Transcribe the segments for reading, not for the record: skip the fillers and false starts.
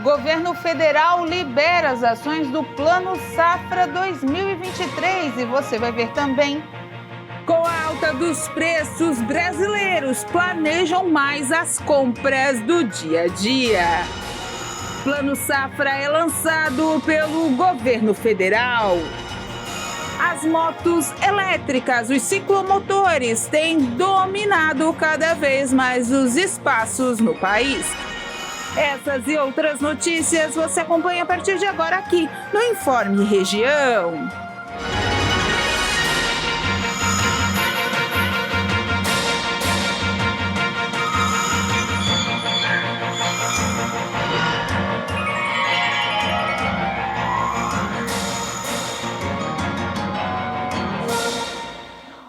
Governo federal libera as ações do Plano Safra 2023 e você vai ver também. Com a alta dos preços, brasileiros planejam mais as compras do dia a dia. Plano Safra é lançado pelo governo federal. As motos elétricas, os ciclomotores, têm dominado cada vez mais os espaços no país. Essas e outras notícias você acompanha a partir de agora aqui no Informe Região.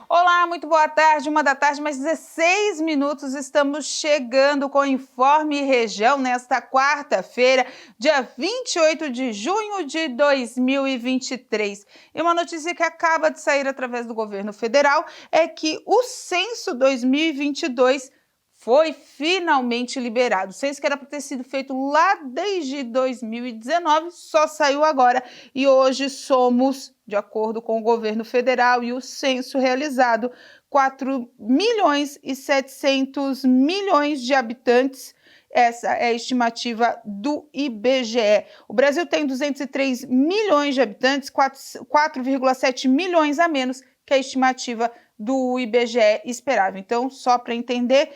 Olá, muito boa tarde, 1h, mais 16 minutos, estamos chegando com o Informe Região nesta quarta-feira, dia 28 de junho de 2023. E uma notícia que acaba de sair através do governo federal é que o Censo 2022 foi finalmente liberado. O censo que era para ter sido feito lá desde 2019, só saiu agora. E hoje somos, de acordo com o governo federal e o censo realizado, 4.700.000.000 de habitantes. Essa é a estimativa do IBGE. O Brasil tem 203 milhões de habitantes, 4,7 milhões a menos que a estimativa do IBGE esperava. Então, só para entender,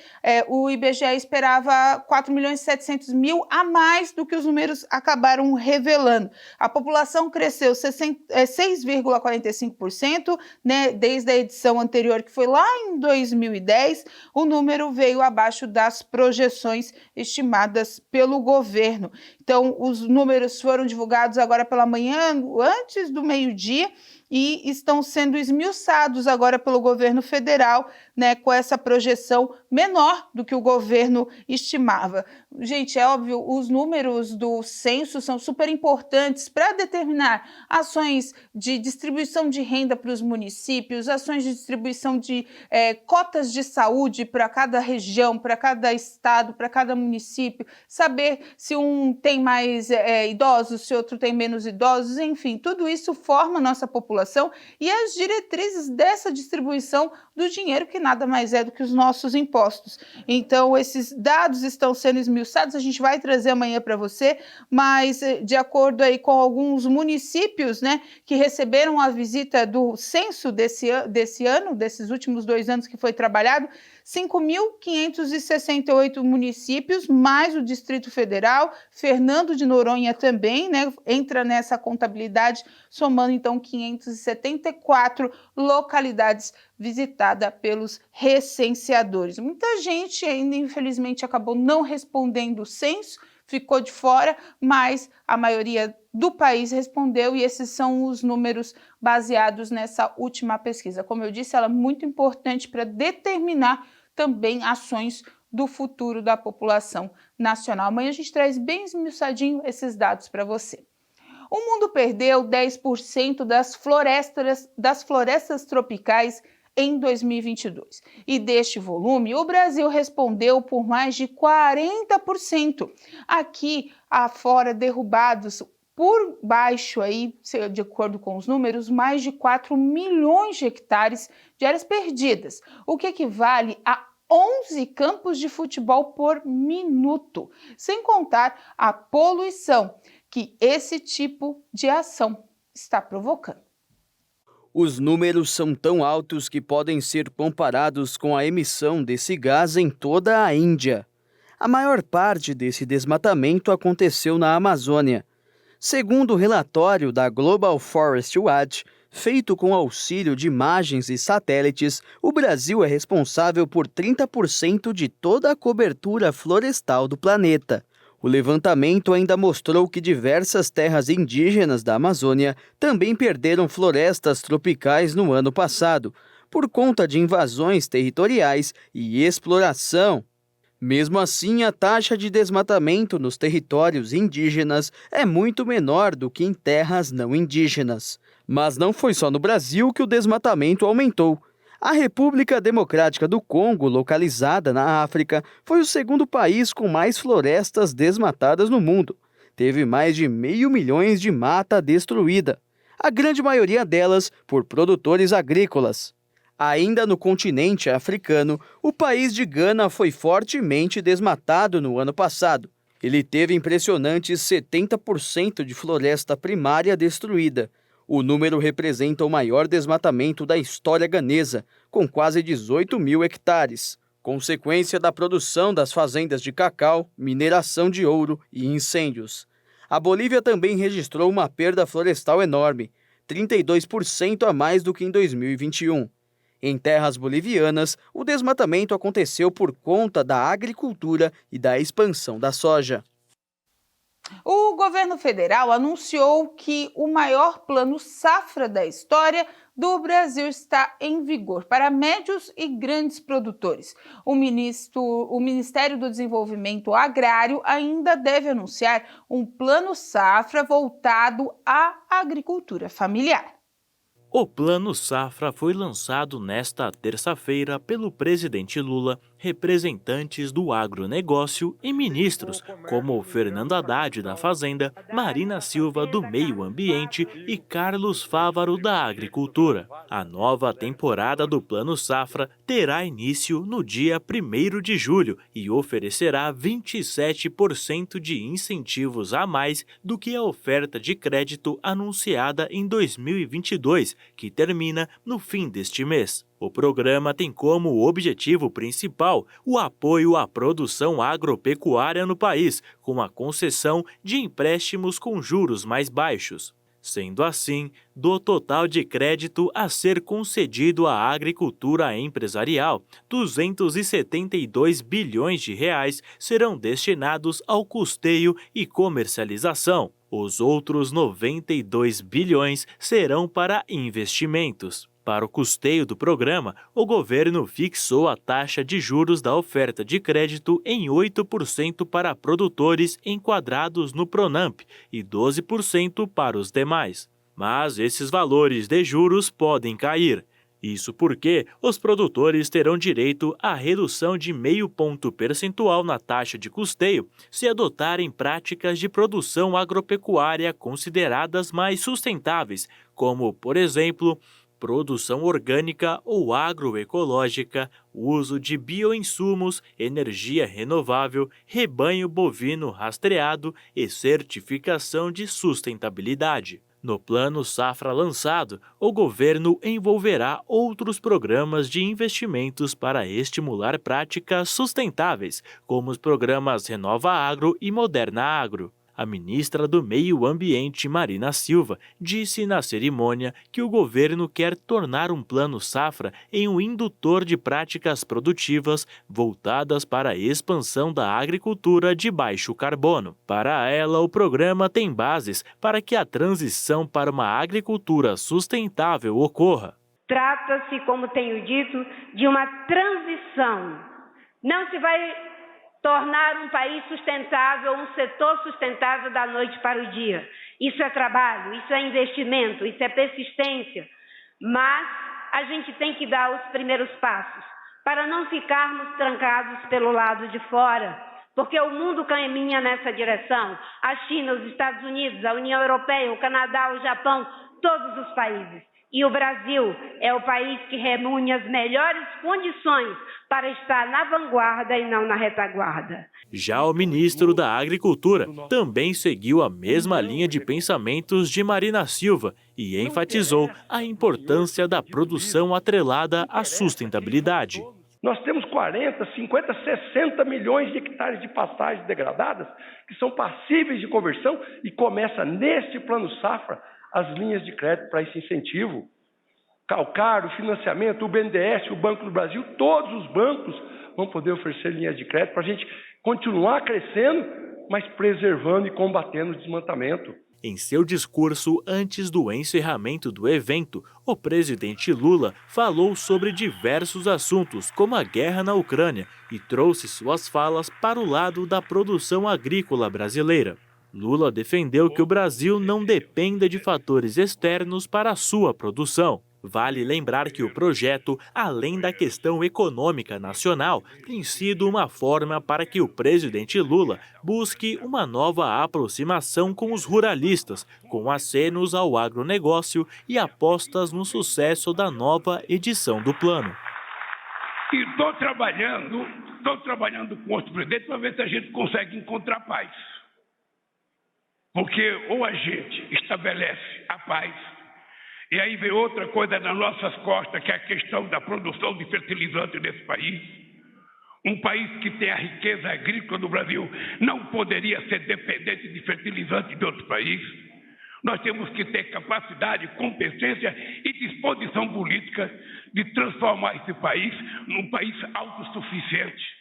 o IBGE esperava 4.700.000 a mais do que os números acabaram revelando. A população cresceu 6,45%, né, desde a edição anterior, que foi lá em 2010, o número veio abaixo das projeções estimadas pelo governo. Então, os números foram divulgados agora pela manhã, antes do meio-dia, e estão sendo esmiuçados agora pelo governo federal, né, com essa projeção menor do que o governo estimava. Gente, é óbvio, os números do censo são super importantes para determinar ações de distribuição de renda para os municípios, ações de distribuição de cotas de saúde para cada região, para cada estado, para cada município, saber se um tem mais idosos, se outro tem menos idosos, enfim, tudo isso forma a nossa população e as diretrizes dessa distribuição do dinheiro, que nada mais é do que os nossos impostos. Então, esses dados estão sendo esmiuçados, a gente vai trazer amanhã para você, mas de acordo aí com alguns municípios, né, que receberam a visita do censo desse ano, desses últimos 2 anos que foi trabalhado, 5.568 municípios, mais o Distrito Federal, Fernando de Noronha também, né, entra nessa contabilidade, somando então 574 localidades visitada pelos recenseadores. Muita gente ainda, infelizmente, acabou não respondendo o censo, ficou de fora, mas a maioria do país respondeu e esses são os números baseados nessa última pesquisa. Como eu disse, ela é muito importante para determinar também ações do futuro da população nacional. Amanhã a gente traz bem esmiuçadinho esses dados para você. O mundo perdeu 10% das florestas tropicais em 2022. E deste volume, o Brasil respondeu por mais de 40%. Aqui afora, derrubados por baixo, aí, de acordo com os números, mais de 4 milhões de hectares de áreas perdidas, o que equivale a 11 campos de futebol por minuto, sem contar a poluição que esse tipo de ação está provocando. Os números são tão altos que podem ser comparados com a emissão desse gás em toda a Índia. A maior parte desse desmatamento aconteceu na Amazônia. Segundo o relatório da Global Forest Watch, feito com auxílio de imagens e satélites, o Brasil é responsável por 30% de toda a cobertura florestal do planeta. O levantamento ainda mostrou que diversas terras indígenas da Amazônia também perderam florestas tropicais no ano passado, por conta de invasões territoriais e exploração. Mesmo assim, a taxa de desmatamento nos territórios indígenas é muito menor do que em terras não indígenas. Mas não foi só no Brasil que o desmatamento aumentou. A República Democrática do Congo, localizada na África, foi o segundo país com mais florestas desmatadas no mundo. teve mais de 500 mil de mata destruída, a grande maioria delas por produtores agrícolas. Ainda no continente africano, o país de Gana foi fortemente desmatado no ano passado. Ele teve impressionantes 70% de floresta primária destruída. O número representa o maior desmatamento da história ganesa, com quase 18 mil hectares, consequência da produção das fazendas de cacau, mineração de ouro e incêndios. A Bolívia também registrou uma perda florestal enorme, 32% a mais do que em 2021. Em terras bolivianas, o desmatamento aconteceu por conta da agricultura e da expansão da soja. O governo federal anunciou que o maior plano safra da história do Brasil está em vigor para médios e grandes produtores. O Ministério do Desenvolvimento Agrário ainda deve anunciar um plano safra voltado à agricultura familiar. O Plano Safra foi lançado nesta terça-feira pelo presidente Lula, representantes do agronegócio e ministros, como Fernando Haddad da Fazenda, Marina Silva do Meio Ambiente e Carlos Fávaro da Agricultura. A nova temporada do Plano Safra terá início no dia 1º de julho e oferecerá 27% de incentivos a mais do que a oferta de crédito anunciada em 2022, que termina no fim deste mês. O programa tem como objetivo principal o apoio à produção agropecuária no país, com a concessão de empréstimos com juros mais baixos. Sendo assim, do total de crédito a ser concedido à agricultura empresarial, 272 bilhões de reais serão destinados ao custeio e comercialização. Os outros 92 bilhões serão para investimentos. Para o custeio do programa, o governo fixou a taxa de juros da oferta de crédito em 8% para produtores enquadrados no Pronamp e 12% para os demais. Mas esses valores de juros podem cair. Isso porque os produtores terão direito à redução de 0,5 ponto percentual na taxa de custeio se adotarem práticas de produção agropecuária consideradas mais sustentáveis, como, por exemplo, produção orgânica ou agroecológica, uso de bioinsumos, energia renovável, rebanho bovino rastreado e certificação de sustentabilidade. No Plano Safra lançado, o governo envolverá outros programas de investimentos para estimular práticas sustentáveis, como os programas Renova Agro e Moderna Agro. A ministra do Meio Ambiente, Marina Silva, disse na cerimônia que o governo quer tornar um plano safra em um indutor de práticas produtivas voltadas para a expansão da agricultura de baixo carbono. Para ela, o programa tem bases para que a transição para uma agricultura sustentável ocorra. Trata-se, como tenho dito, de uma transição. Não se vai tornar um país sustentável, um setor sustentável da noite para o dia. Isso é trabalho, isso é investimento, isso é persistência. Mas a gente tem que dar os primeiros passos para não ficarmos trancados pelo lado de fora, porque o mundo caminha nessa direção. A China, os Estados Unidos, a União Europeia, o Canadá, o Japão, todos os países. E o Brasil é o país que reúne as melhores condições para estar na vanguarda e não na retaguarda. Já o ministro da Agricultura também seguiu a mesma linha de pensamentos de Marina Silva e enfatizou a importância da produção atrelada à sustentabilidade. Nós temos 40, 50, 60 milhões de hectares de pastagens degradadas que são passíveis de conversão e começa neste Plano Safra as linhas de crédito para esse incentivo. Calcário, financiamento, o BNDES, o Banco do Brasil, todos os bancos vão poder oferecer linhas de crédito para a gente continuar crescendo, mas preservando e combatendo o desmatamento. Em seu discurso antes do encerramento do evento, o presidente Lula falou sobre diversos assuntos, como a guerra na Ucrânia, e trouxe suas falas para o lado da produção agrícola brasileira. Lula defendeu que o Brasil não dependa de fatores externos para a sua produção. Vale lembrar que o projeto, além da questão econômica nacional, tem sido uma forma para que o presidente Lula busque uma nova aproximação com os ruralistas, com acenos ao agronegócio e apostas no sucesso da nova edição do plano. E estou trabalhando com outros presidentes para ver se a gente consegue encontrar paz. Porque ou a gente estabelece a paz, e aí vem outra coisa nas nossas costas, que é a questão da produção de fertilizante nesse país. Um país que tem a riqueza agrícola do Brasil não poderia ser dependente de fertilizante de outros países. Nós temos que ter capacidade, competência e disposição política de transformar esse país num país autossuficiente.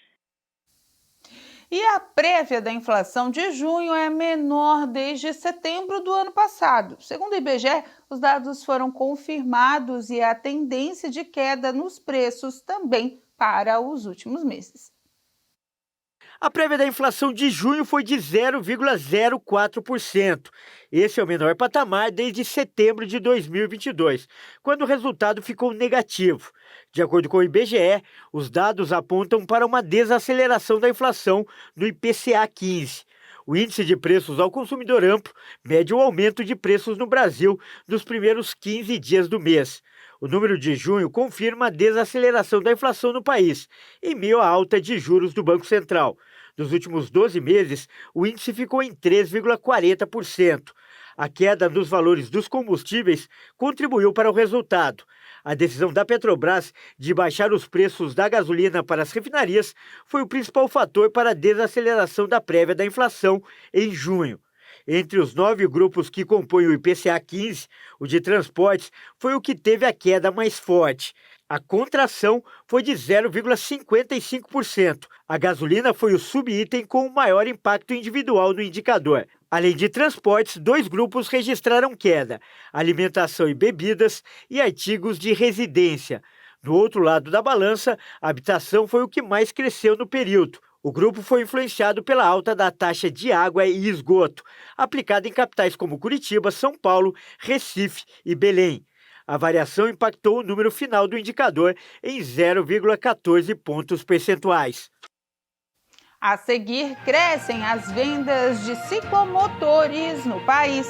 E a prévia da inflação de junho é menor desde setembro do ano passado. Segundo o IBGE, os dados foram confirmados e a tendência de queda nos preços também para os últimos meses. A prévia da inflação de junho foi de 0,04%. Esse é o menor patamar desde setembro de 2022, quando o resultado ficou negativo. De acordo com o IBGE, os dados apontam para uma desaceleração da inflação no IPCA 15. O índice de preços ao consumidor amplo mede o aumento de preços no Brasil nos primeiros 15 dias do mês. O número de junho confirma a desaceleração da inflação no país, em meio à alta de juros do Banco Central. Nos últimos 12 meses, o índice ficou em 3,40%. A queda nos valores dos combustíveis contribuiu para o resultado. A decisão da Petrobras de baixar os preços da gasolina para as refinarias foi o principal fator para a desaceleração da prévia da inflação em junho. Entre os 9 grupos que compõem o IPCA 15, o de transportes foi o que teve a queda mais forte. A contração foi de 0,55%. A gasolina foi o subitem com o maior impacto individual no indicador. Além de transportes, 2 grupos registraram queda: alimentação e bebidas e artigos de residência. Do outro lado da balança, a habitação foi o que mais cresceu no período. O grupo foi influenciado pela alta da taxa de água e esgoto, aplicada em capitais como Curitiba, São Paulo, Recife e Belém. A variação impactou o número final do indicador em 0,14 pontos percentuais. A seguir, crescem as vendas de ciclomotores no país.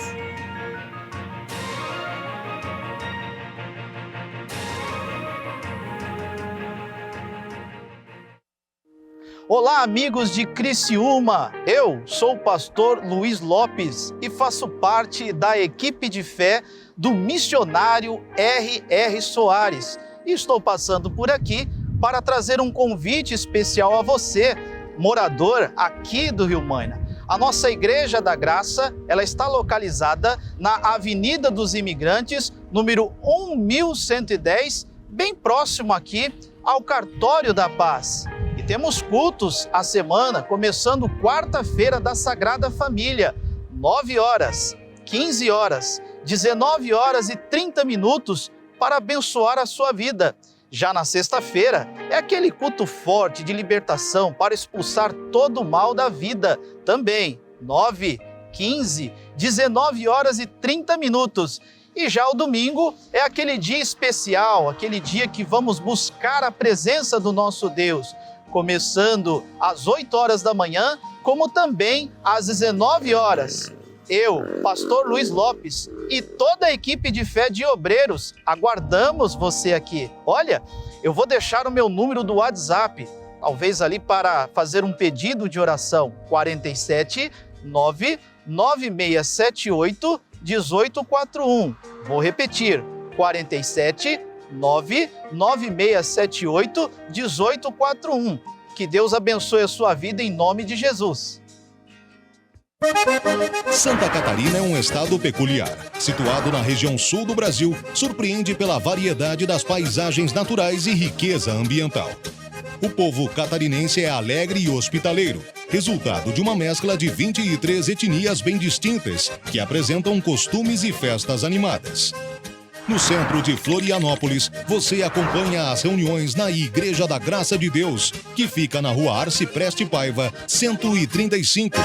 Olá, amigos de Criciúma! Eu sou o pastor Luiz Lopes e faço parte da equipe de fé do missionário R.R. Soares. E estou passando por aqui para trazer um convite especial a você, morador aqui do Rio Maina. A nossa Igreja da Graça, ela está localizada na Avenida dos Imigrantes, número 1110, bem próximo aqui ao Cartório da Paz. E temos cultos à semana, começando quarta-feira da Sagrada Família, 9 horas, 15 horas, 19 horas e 30 minutos para abençoar a sua vida. Já na sexta-feira, é aquele culto forte de libertação para expulsar todo o mal da vida. Também, 9, 15, 19 horas e 30 minutos. E já o domingo é aquele dia especial, aquele dia que vamos buscar a presença do nosso Deus, começando às 8 horas da manhã, como também às 19 horas. Eu, pastor Luiz Lopes, e toda a equipe de fé de obreiros, aguardamos você aqui. Olha, eu vou deixar o meu número do WhatsApp, talvez ali para fazer um pedido de oração, 47 99678 1841. Vou repetir, 47 99678 1841. Que Deus abençoe a sua vida em nome de Jesus. Santa Catarina é um estado peculiar. Situado na região sul do Brasil, surpreende pela variedade das paisagens naturais e riqueza ambiental. O povo catarinense é alegre e hospitaleiro, resultado de uma mescla de 23 etnias bem distintas, que apresentam costumes e festas animadas. No centro de Florianópolis, você acompanha as reuniões na Igreja da Graça de Deus, que fica na Rua Arcipreste Paiva, 135.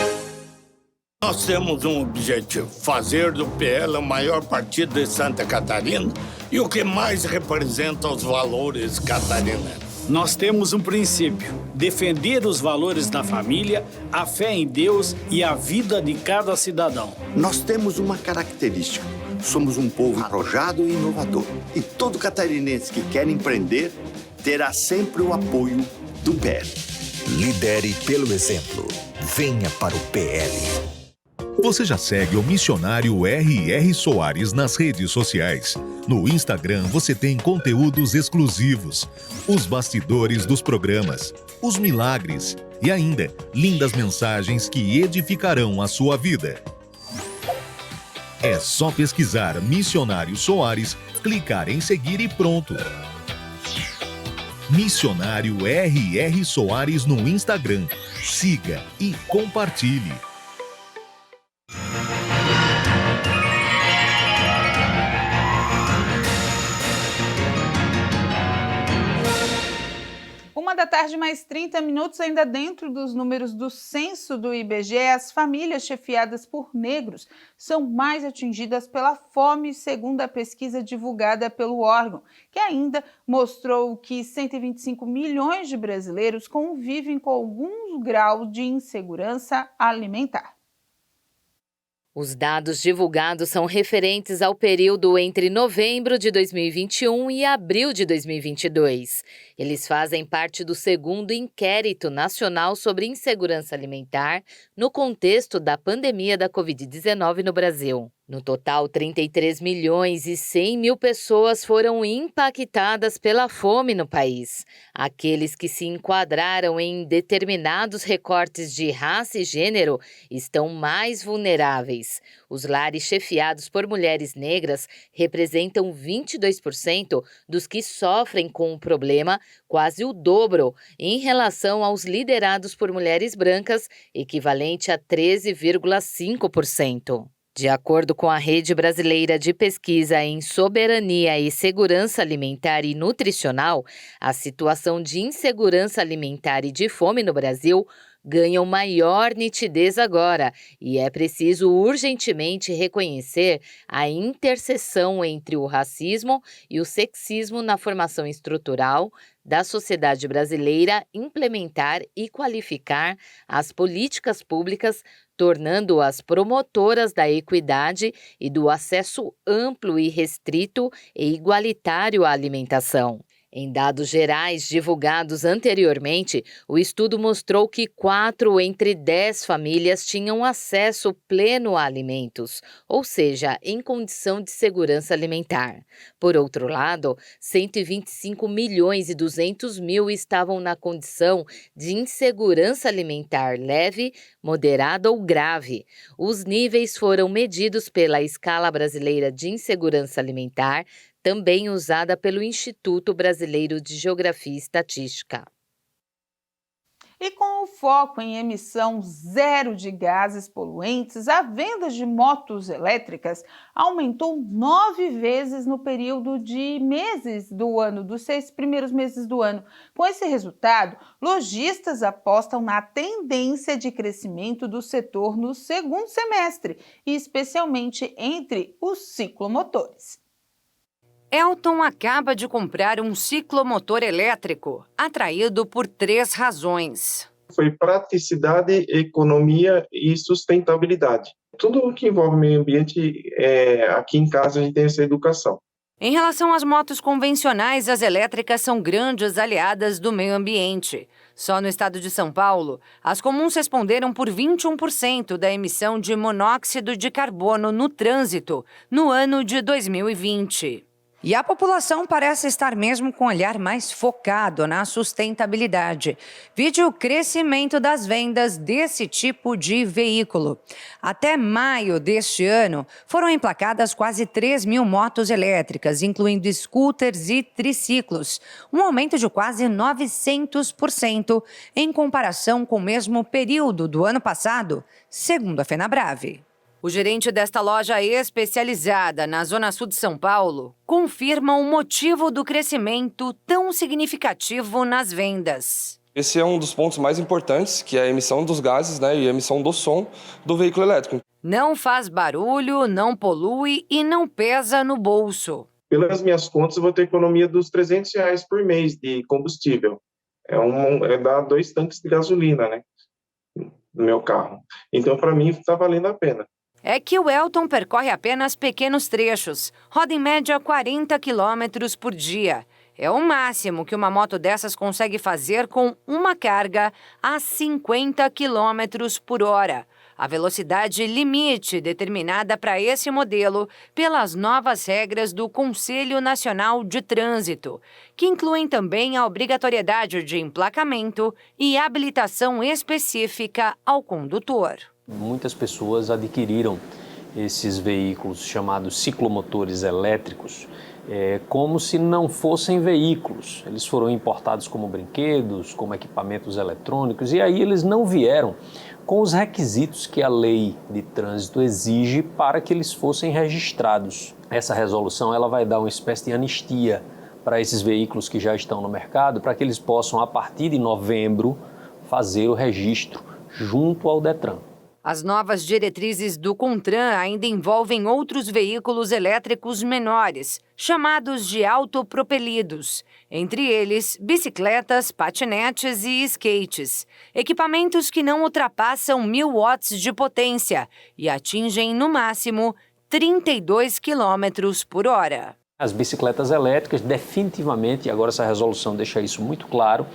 Nós temos um objetivo, fazer do PL o maior partido de Santa Catarina E o que mais representa os valores catarinenses? Nós temos um princípio: defender os valores da família, a fé em Deus e a vida de cada cidadão. Nós temos uma característica: somos um povo arrojado e inovador. E todo catarinense que quer empreender terá sempre o apoio do PL. Lidere pelo exemplo. Venha para o PL. Você já segue o missionário R.R. Soares nas redes sociais. No Instagram você tem conteúdos exclusivos, os bastidores dos programas, os milagres e ainda lindas mensagens que edificarão a sua vida. É só pesquisar Missionário Soares, clicar em seguir e pronto. Missionário R.R. Soares no Instagram. Siga e compartilhe. Uma da tarde, mais 30 minutos, ainda dentro dos números do censo do IBGE, as famílias chefiadas por negros são mais atingidas pela fome, segundo a pesquisa divulgada pelo órgão, que ainda mostrou que 125 milhões de brasileiros convivem com algum grau de insegurança alimentar. Os dados divulgados são referentes ao período entre novembro de 2021 e abril de 2022. Eles fazem parte do segundo inquérito nacional sobre insegurança alimentar no contexto da pandemia da Covid-19 no Brasil. No total, 33 milhões e 100 mil pessoas foram impactadas pela fome no país. Aqueles que se enquadraram em determinados recortes de raça e gênero estão mais vulneráveis. Os lares chefiados por mulheres negras representam 22% dos que sofrem com o problema, quase o dobro, em relação aos liderados por mulheres brancas, equivalente a 13,5%. De acordo com a Rede Brasileira de Pesquisa em Soberania e Segurança Alimentar e Nutricional, a situação de insegurança alimentar e de fome no Brasil ganham maior nitidez agora, e é preciso urgentemente reconhecer a interseção entre o racismo e o sexismo na formação estrutural da sociedade brasileira, implementar e qualificar as políticas públicas, tornando-as promotoras da equidade e do acesso amplo e restrito e igualitário à alimentação. Em dados gerais divulgados anteriormente, o estudo mostrou que 4 entre 10 famílias tinham acesso pleno a alimentos, ou seja, em condição de segurança alimentar. Por outro lado, 125 milhões e 200 mil estavam na condição de insegurança alimentar leve, moderada ou grave. Os níveis foram medidos pela Escala Brasileira de Insegurança Alimentar, também usada pelo Instituto Brasileiro de Geografia e Estatística. E com o foco em emissão zero de gases poluentes, a venda de motos elétricas aumentou 9 vezes no período de meses do ano, dos 6 primeiros meses do ano. Com esse resultado, lojistas apostam na tendência de crescimento do setor no segundo semestre, e especialmente entre os ciclomotores. Elton acaba de comprar um ciclomotor elétrico, atraído por 3 razões. Foi praticidade, economia e sustentabilidade. Tudo o que envolve meio ambiente, aqui em casa a gente tem essa educação. Em relação às motos convencionais, as elétricas são grandes aliadas do meio ambiente. Só no estado de São Paulo, as comuns responderam por 21% da emissão de monóxido de carbono no trânsito no ano de 2020. E a população parece estar mesmo com um olhar mais focado na sustentabilidade. Vide o crescimento das vendas desse tipo de veículo. Até maio deste ano, foram emplacadas quase 3 mil motos elétricas, incluindo scooters e triciclos, um aumento de quase 900% em comparação com o mesmo período do ano passado, segundo a Fenabrave. O gerente desta loja especializada na Zona Sul de São Paulo confirma o motivo do crescimento tão significativo nas vendas. Esse é um dos pontos mais importantes, que é a emissão dos gases, e a emissão do som do veículo elétrico. Não faz barulho, não polui e não pesa no bolso. pelas minhas contas, eu vou ter economia dos R$300 por mês de combustível. Dá 2 tanques de gasolina, né, no meu carro. Então, para mim, está valendo a pena. É que o Elton percorre apenas pequenos trechos, roda em média 40 quilômetros por dia. É o máximo que uma moto dessas consegue fazer com uma carga a 50 quilômetros por hora. A velocidade limite determinada para esse modelo pelas novas regras do Conselho Nacional de Trânsito, que incluem também a obrigatoriedade de emplacamento e habilitação específica ao condutor. Muitas pessoas adquiriram esses veículos chamados ciclomotores elétricos como se não fossem veículos. Eles foram importados como brinquedos, como equipamentos eletrônicos, e aí eles não vieram com os requisitos que a lei de trânsito exige para que eles fossem registrados. Essa resolução ela vai dar uma espécie de anistia para esses veículos que já estão no mercado, para que eles possam, a partir de novembro, fazer o registro junto ao Detran. As novas diretrizes do CONTRAN ainda envolvem outros veículos elétricos menores, chamados de autopropelidos, entre eles bicicletas, patinetes e skates, equipamentos que não ultrapassam 1.000 watts de potência e atingem, no máximo, 32 km por hora. As bicicletas elétricas, definitivamente, e agora essa resolução deixa isso muito claro,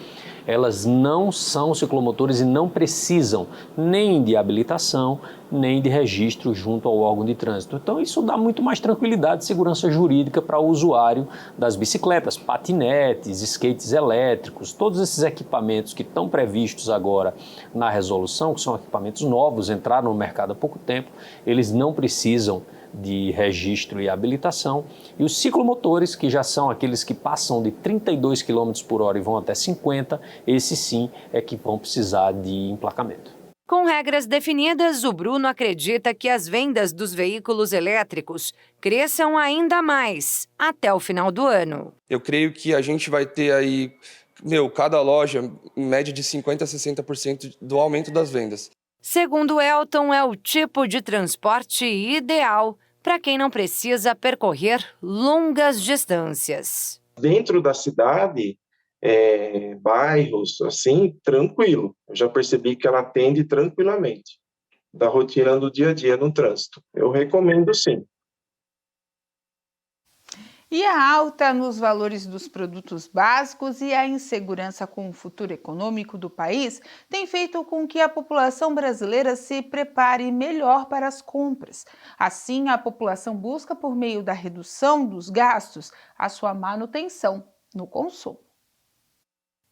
elas não são ciclomotores e não precisam nem de habilitação, nem de registro junto ao órgão de trânsito. Então isso dá muito mais tranquilidade e segurança jurídica para o usuário das bicicletas, patinetes, skates elétricos, todos esses equipamentos que estão previstos agora na resolução, que são equipamentos novos, entraram no mercado há pouco tempo, eles não precisam de registro e habilitação, e os ciclomotores, que já são aqueles que passam de 32 km por hora e vão até 50, esses sim é que vão precisar de emplacamento. Com regras definidas, o Bruno acredita que as vendas dos veículos elétricos cresçam ainda mais até o final do ano. Eu creio que a gente vai ter aí, cada loja, em média de 50% a 60% do aumento das vendas. Segundo Elton, é o tipo de transporte ideal para quem não precisa percorrer longas distâncias. Dentro da cidade, bairros, assim, tranquilo. Eu já percebi que ela atende tranquilamente da rotina do dia a dia no trânsito. Eu recomendo sim. E a alta nos valores dos produtos básicos e a insegurança com o futuro econômico do país tem feito com que a população brasileira se prepare melhor para as compras. Assim, a população busca, por meio da redução dos gastos, a sua manutenção no consumo.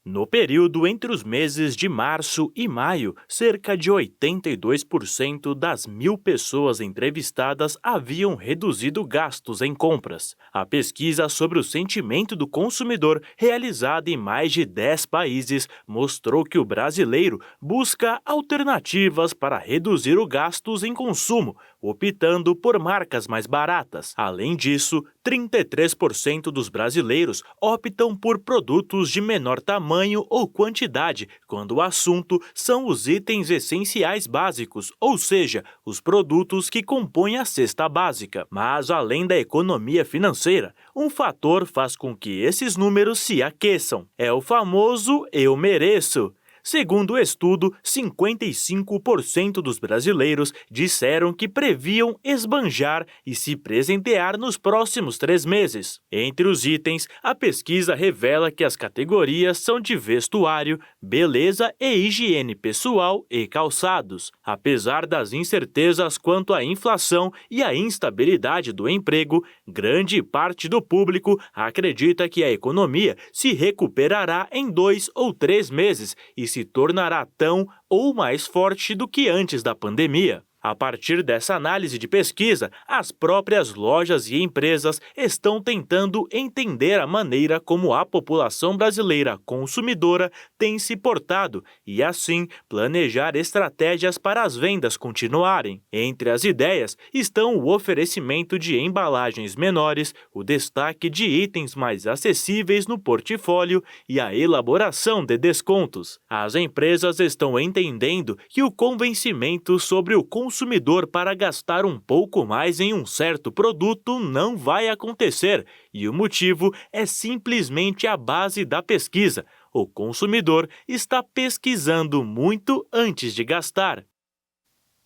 No período entre os meses de março e maio, cerca de 82% das 1.000 pessoas entrevistadas haviam reduzido gastos em compras. A pesquisa sobre o sentimento do consumidor, realizada em mais de 10 países, mostrou que o brasileiro busca alternativas para reduzir os gastos em consumo, optando por marcas mais baratas. Além disso, 33% dos brasileiros optam por produtos de menor tamanho ou quantidade, quando o assunto são os itens essenciais básicos, ou seja, os produtos que compõem a cesta básica. Mas, além da economia financeira, um fator faz com que esses números se aqueçam. É o famoso "eu mereço". Segundo o estudo, 55% dos brasileiros disseram que previam esbanjar e se presentear nos próximos 3 meses. Entre os itens, a pesquisa revela que as categorias são de vestuário, beleza e higiene pessoal e calçados. Apesar das incertezas quanto à inflação e à instabilidade do emprego, grande parte do público acredita que a economia se recuperará em 2 ou 3 meses e se tornará tão ou mais forte do que antes da pandemia. A partir dessa análise de pesquisa, as próprias lojas e empresas estão tentando entender a maneira como a população brasileira consumidora tem se portado e, assim, planejar estratégias para as vendas continuarem. Entre as ideias estão o oferecimento de embalagens menores, o destaque de itens mais acessíveis no portfólio e a elaboração de descontos. As empresas estão entendendo que o convencimento sobre o consumidor consumidor para gastar um pouco mais em um certo produto não vai acontecer, e o motivo é simplesmente a base da pesquisa. O consumidor está pesquisando muito antes de gastar.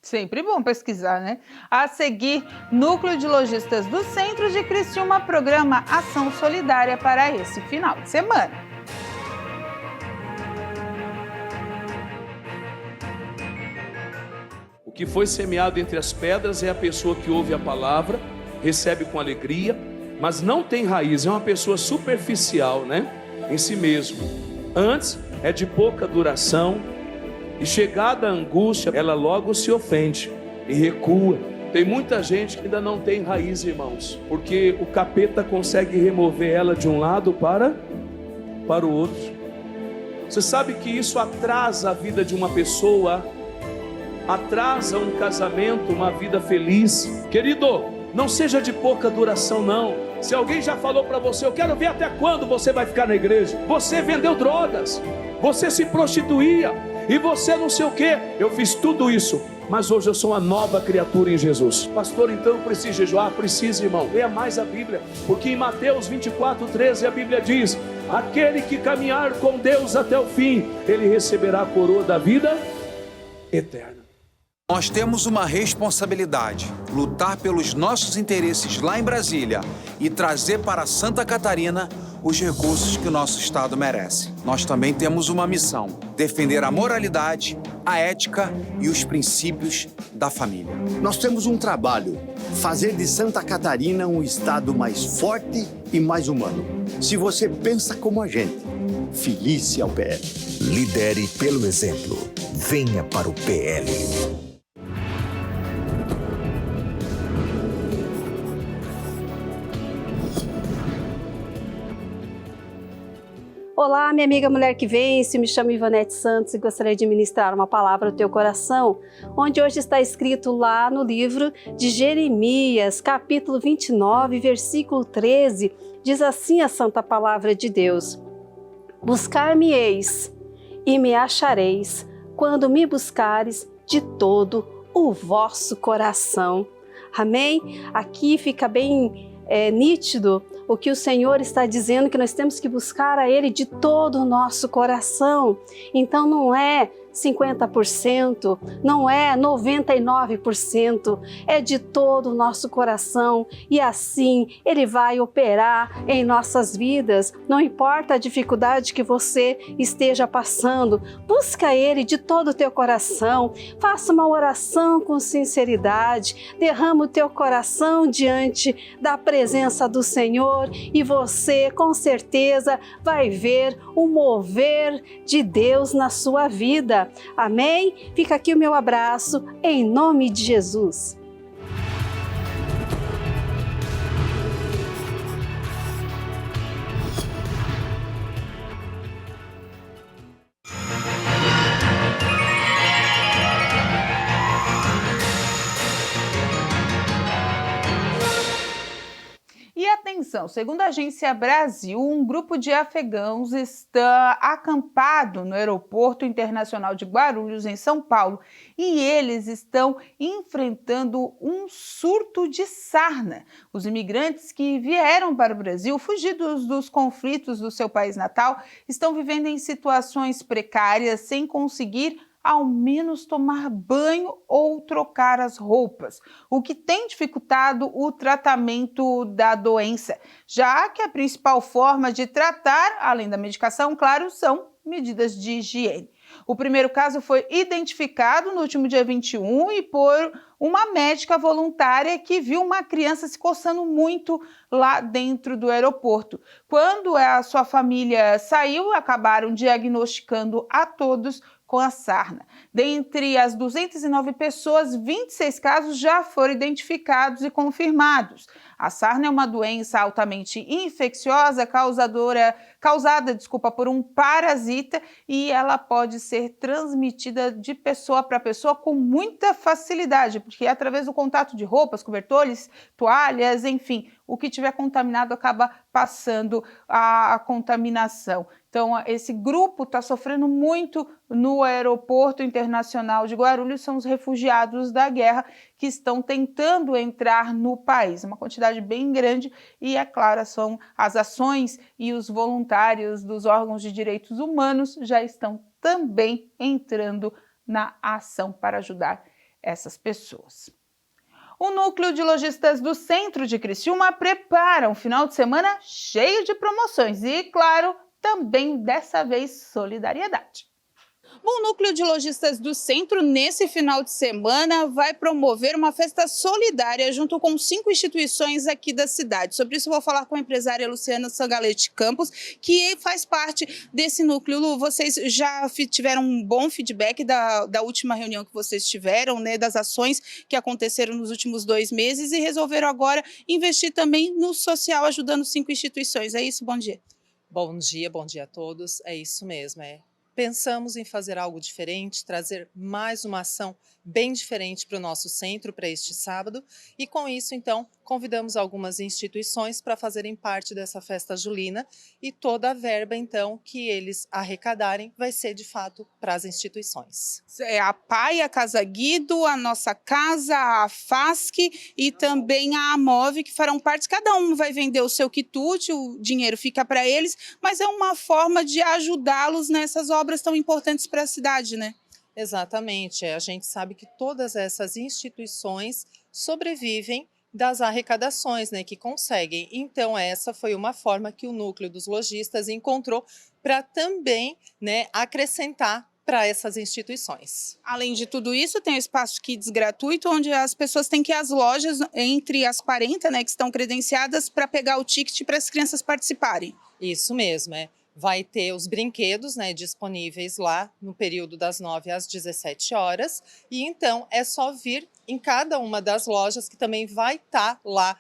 Sempre bom pesquisar, né? A seguir, Núcleo de Lojistas do Centro de Criciúma programa Ação Solidária para esse final de semana. O que foi semeado entre as pedras é a pessoa que ouve a palavra, recebe com alegria, mas não tem raiz, é uma pessoa superficial, né? Em si mesmo. Antes, é de pouca duração, e chegada a angústia, ela logo se ofende e recua. Tem muita gente que ainda não tem raiz, irmãos, porque o capeta consegue remover ela de um lado para o outro. Você sabe que isso atrasa a vida de uma pessoa, atrasa um casamento, uma vida feliz. Querido, não seja de pouca duração, não. Se alguém já falou para você, eu quero ver até quando você vai ficar na igreja. Você vendeu drogas, você se prostituía, e você não sei o que. Eu fiz tudo isso, mas hoje eu sou uma nova criatura em Jesus. Pastor, então eu preciso jejuar? Precisa, irmão. Leia mais a Bíblia, porque em Mateus 24:13 a Bíblia diz: aquele que caminhar com Deus até o fim, ele receberá a coroa da vida eterna. Nós temos uma responsabilidade: lutar pelos nossos interesses lá em Brasília e trazer para Santa Catarina os recursos que o nosso Estado merece. Nós também temos uma missão: defender a moralidade, a ética e os princípios da família. Nós temos um trabalho: fazer de Santa Catarina um estado mais forte e mais humano. Se você pensa como a gente, filie-se ao PL. Lidere pelo exemplo. Venha para o PL. Olá, minha amiga Mulher que Vence, me chamo Ivanete Santos e gostaria de ministrar uma palavra ao teu coração, onde hoje está escrito lá no livro de Jeremias, capítulo 29, versículo 13, diz assim a santa palavra de Deus: buscar-me-eis e me achareis, quando me buscares de todo o vosso coração. Amém? Aqui fica bem nítido o que o Senhor está dizendo, que nós temos que buscar a Ele de todo o nosso coração. Então não é 50%, não é 99%, é de todo o nosso coração, e assim Ele vai operar em nossas vidas. Não importa a dificuldade que você esteja passando, busca Ele de todo o teu coração, faça uma oração com sinceridade, derrama o teu coração diante da presença do Senhor e você com certeza vai ver o mover de Deus na sua vida. Amém? Fica aqui o meu abraço, em nome de Jesus. E atenção, segundo a Agência Brasil, um grupo de afegãos está acampado no Aeroporto Internacional de Guarulhos, em São Paulo, e eles estão enfrentando um surto de sarna. Os imigrantes que vieram para o Brasil, fugidos dos conflitos do seu país natal, estão vivendo em situações precárias, sem conseguir ao menos tomar banho ou trocar as roupas, o que tem dificultado o tratamento da doença, já que a principal forma de tratar, além da medicação, claro, são medidas de higiene. O primeiro caso foi identificado no último dia 21 e por uma médica voluntária que viu uma criança se coçando muito lá dentro do aeroporto. Quando a sua família saiu, acabaram diagnosticando a todos com a sarna. Dentre as 209 pessoas, 26 casos já foram identificados e confirmados. A sarna é uma doença altamente infecciosa causada por um parasita, e ela pode ser transmitida de pessoa para pessoa com muita facilidade. porque através do contato de roupas, cobertores, toalhas, enfim, o que tiver contaminado acaba passando a contaminação. Então, esse grupo está sofrendo muito no aeroporto internacional de Guarulhos, são os refugiados da guerra que estão tentando entrar no país. Uma quantidade bem grande e, é claro, são as ações e os voluntários dos órgãos de direitos humanos já estão também entrando na ação para ajudar essas pessoas. O Núcleo de Lojistas do Centro de Criciúma prepara um final de semana cheio de promoções e, claro, também dessa vez solidariedade. Bom, o Núcleo de Lojistas do Centro, nesse final de semana, vai promover uma festa solidária junto com 5 instituições aqui da cidade. Sobre isso, vou falar com a empresária Luciana Sangalete Campos, que faz parte desse núcleo. Lu, vocês já tiveram um bom feedback da última reunião que vocês tiveram, né, das ações que aconteceram nos últimos 2 meses e resolveram agora investir também no social, ajudando 5 instituições. É isso? Bom dia. Bom dia a todos. É isso mesmo, Pensamos em fazer algo diferente, trazer mais uma ação bem diferente para o nosso centro para este sábado e com isso, então, convidamos algumas instituições para fazerem parte dessa festa julina e toda a verba, então, que eles arrecadarem vai ser, de fato, para as instituições. É a PAI, a Casa Guido, a Nossa Casa, a FASC e também a AMOV, que farão parte, cada um vai vender o seu quitute, o dinheiro fica para eles, mas é uma forma de ajudá-los nessas obras tão importantes para a cidade, né? Exatamente, a gente sabe que todas essas instituições sobrevivem das arrecadações, né, que conseguem. Então essa foi uma forma que o Núcleo dos Lojistas encontrou para também, né, acrescentar para essas instituições. Além de tudo isso, tem o Espaço Kids gratuito, onde as pessoas têm que ir às lojas, entre as 40, né, que estão credenciadas, para pegar o ticket para as crianças participarem. Isso mesmo, Vai ter os brinquedos, né, disponíveis lá no período das 9 às 17 horas. E então é só vir em cada uma das lojas que também vai estar lá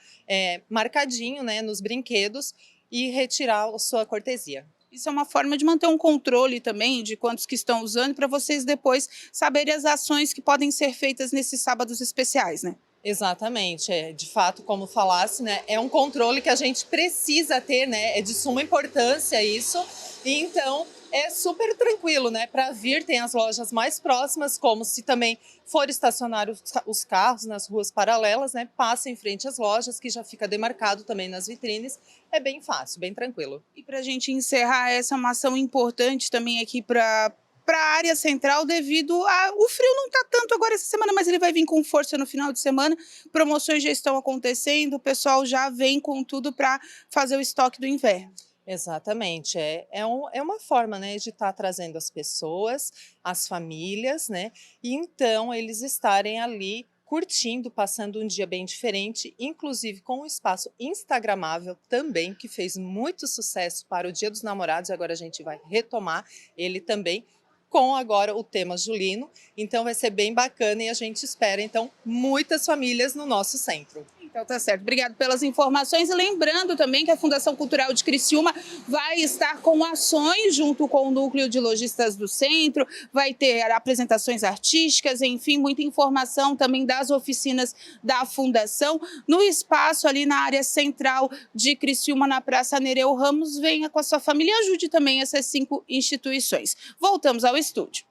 marcadinho, né, nos brinquedos e retirar a sua cortesia. Isso é uma forma de manter um controle também de quantos que estão usando para vocês depois saberem as ações que podem ser feitas nesses sábados especiais, né? Exatamente, de fato, como falasse, né, é um controle que a gente precisa ter, né, é de suma importância isso, e então é super tranquilo, né, para vir, tem as lojas mais próximas, como se também for estacionar os carros nas ruas paralelas, né, passa em frente às lojas, que já fica demarcado também nas vitrines, é bem fácil, bem tranquilo. E para a gente encerrar, essa é uma ação importante também aqui para a área central devido o frio não está tanto agora essa semana, mas ele vai vir com força no final de semana, promoções já estão acontecendo, o pessoal já vem com tudo para fazer o estoque do inverno. Exatamente, é uma forma, né, de estar trazendo as pessoas, as famílias, né, e então eles estarem ali curtindo, passando um dia bem diferente, inclusive com um espaço instagramável também, que fez muito sucesso para o Dia dos Namorados, e agora a gente vai retomar ele também, com agora o tema julino, então vai ser bem bacana e a gente espera, então, muitas famílias no nosso centro. Então tá certo, obrigado pelas informações e lembrando também que a Fundação Cultural de Criciúma vai estar com ações junto com o Núcleo de Lojistas do Centro, vai ter apresentações artísticas, enfim, muita informação também das oficinas da Fundação no espaço ali na área central de Criciúma, na Praça Nereu Ramos. Venha com a sua família e ajude também essas 5 instituições. Voltamos ao estúdio.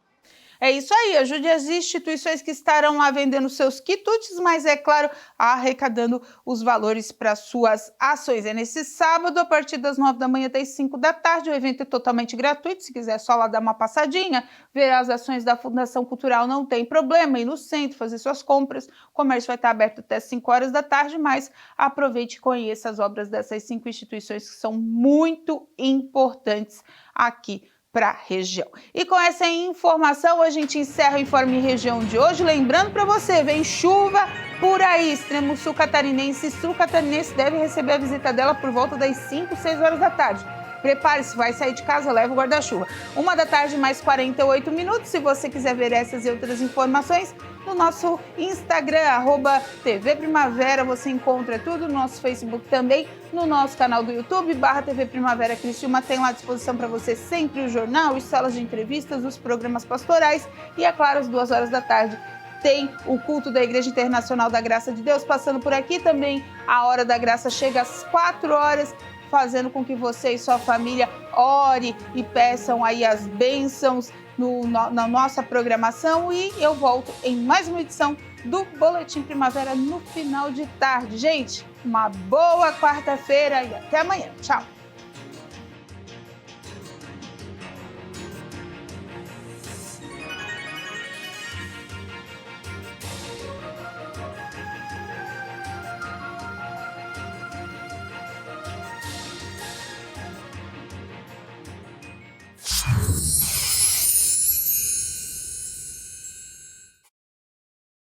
É isso aí, ajude as instituições que estarão lá vendendo seus quitutes, mas é claro, arrecadando os valores para suas ações. É nesse sábado, a partir das 9 da manhã até as 5 da tarde, o evento é totalmente gratuito, se quiser só lá dar uma passadinha, ver as ações da Fundação Cultural, não tem problema, ir no centro, fazer suas compras, o comércio vai estar aberto até 5 horas da tarde, mas aproveite e conheça as obras dessas 5 instituições que são muito importantes aqui para a região. E com essa informação, a gente encerra o Informe Região de hoje. Lembrando para você, vem chuva por aí, extremo sul catarinense. Sul catarinense deve receber a visita dela por volta das 5, 6 horas da tarde. Prepare-se, vai sair de casa, leva o guarda-chuva. 1 da tarde, mais 48 minutos. Se você quiser ver essas e outras informações, no nosso Instagram, @TV Primavera, você encontra tudo, no nosso Facebook também, no nosso canal do YouTube, /TV Primavera Criciúma, tem lá à disposição para você sempre o jornal, as salas de entrevistas, os programas pastorais e, é claro, às 2 horas da tarde tem o culto da Igreja Internacional da Graça de Deus passando por aqui também. A Hora da Graça chega às 4 horas, fazendo com que você e sua família ore e peçam aí as bênçãos na nossa programação. E eu volto em mais uma edição do Boletim Primavera no final de tarde. Gente, uma boa quarta-feira e até amanhã. Tchau!